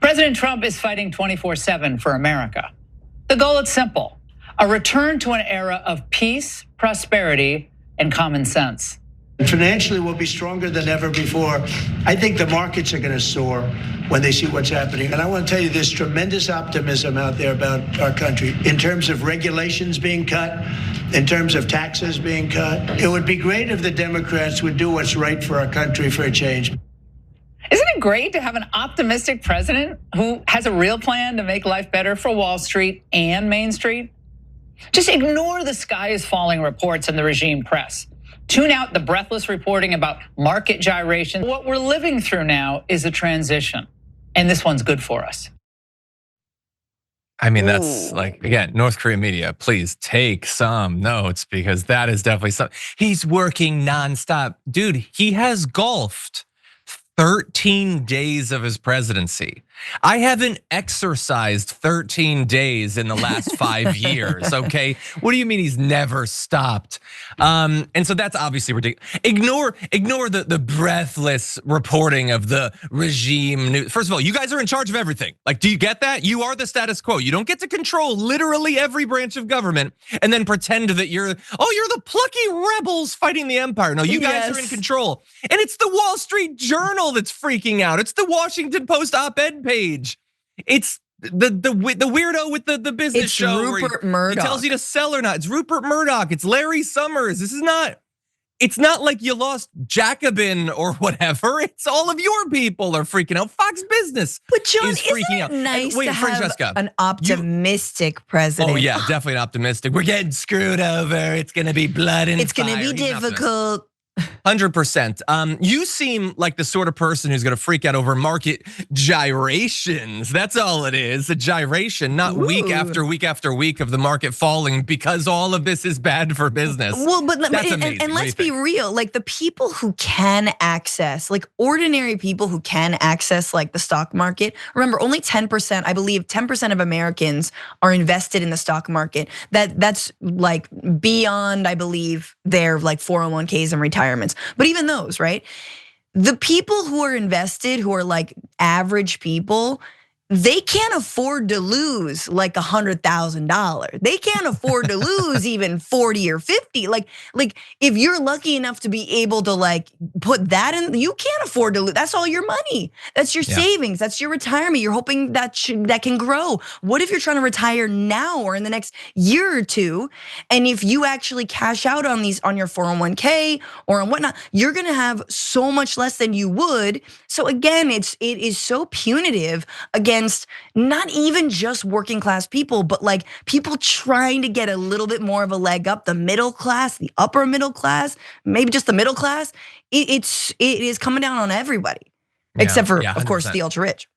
President Trump is fighting 24/7 for America. The goal is simple: a return to an era of peace, prosperity, and common sense. Financially, we'll be stronger than ever before. I think the markets are going to soar when they see what's happening. And I want to tell you, there's tremendous optimism out there about our country in terms of regulations being cut, in terms of taxes being cut. It would be great if the Democrats would do what's right for our country for a change. Isn't it great to have an optimistic president who has a real plan to make life better for Wall Street and Main Street? Just ignore the sky is falling reports in the regime press. Tune out the breathless reporting about market gyration. What we're living through now is a transition, and this one's good for us. I mean, that's like, again, North Korean media, please take some notes, because that is definitely something. He's working nonstop. Dude, he has golfed 13 days of his presidency. I haven't exercised 13 days in the last 5 years, okay? What do you mean he's never stopped? And so that's obviously ridiculous. Ignore the breathless reporting of the regime news. First of all, you guys are in charge of everything. Like, do you get that? You are the status quo. You don't get to control literally every branch of government and then pretend that you're the plucky rebels fighting the empire. No, you guys are in control. And it's the Wall Street Journal that's freaking out. It's the Washington Post op-ed page. It's the weirdo with the business it's show. Rupert Murdoch. He tells you to sell or not. It's Rupert Murdoch. It's Larry Summers. It's not like you lost Jacobin or whatever. It's all of your people are freaking out. Fox Business but John, is freaking out. Nice Wait, to Francesca, have an optimistic president. Oh yeah, definitely an optimistic. We're getting screwed over. It's gonna be blood and it's gonna be difficult. 100%. You seem like the sort of person who's gonna freak out over market gyrations. That's all it is, a gyration, not week after week after week of the market falling because all of this is bad for business. Well, but that's amazing. And let's be real, like the people who can access, like ordinary people who can access like the stock market. Remember, only 10%, I believe 10% of Americans are invested in the stock market. That's like beyond, I believe, their like 401ks and retirements. But even those, right? The people who are invested, who are like average people, they can't afford to lose like $100,000. They can't afford to lose even 40 or 50. Like if you're lucky enough to be able to like put that in, you can't afford to lose. That's all your money. That's your savings. That's your retirement. You're hoping that can grow. What if you're trying to retire now or in the next year or two? And if you actually cash out on your 401k or on whatnot, you're gonna have so much less than you would. So again, it is so punitive against not even just working class people, but like people trying to get a little bit more of a leg up, the middle class, the upper middle class, maybe just the middle class. It is coming down on everybody, except for, of course, the ultra rich.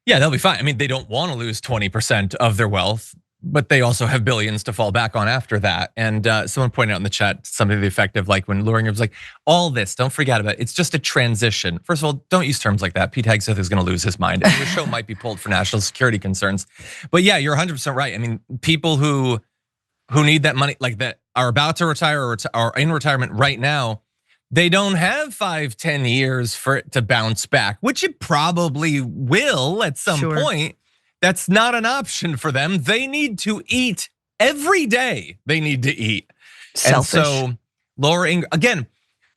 Yeah, they'll be fine. I mean, they don't want to lose 20% of their wealth, but they also have billions to fall back on after that. And someone pointed out in the chat something to the effect of like when Laura Ingraham was like, all this, don't forget about it. It's just a transition. First of all, don't use terms like that. Pete Hegseth is gonna lose his mind. And the show might be pulled for national security concerns. But yeah, you're 100% right. I mean, people who need that money, like that are about to retire or are in retirement right now, they don't have 5-10 years for it to bounce back, which it probably will at some point. That's not an option for them. They need to eat every day. They need to eat. Selfish. And so Laura Ingraham, again,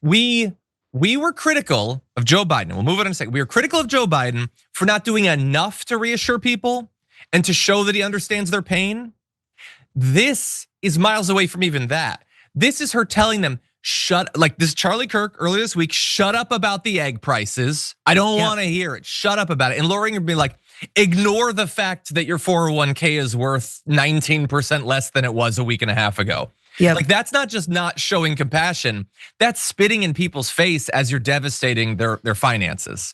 we were critical of Joe Biden. We'll move on in a second. We were critical of Joe Biden for not doing enough to reassure people and to show that he understands their pain. This is miles away from even that. This is her telling them, like this Charlie Kirk earlier this week, shut up about the egg prices. I don't want to hear it. Shut up about it. And Laura Ingraham be like, ignore the fact that your 401k is worth 19% less than it was a week and a half ago. Yeah, like that's not just not showing compassion. That's spitting in people's face as you're devastating their finances.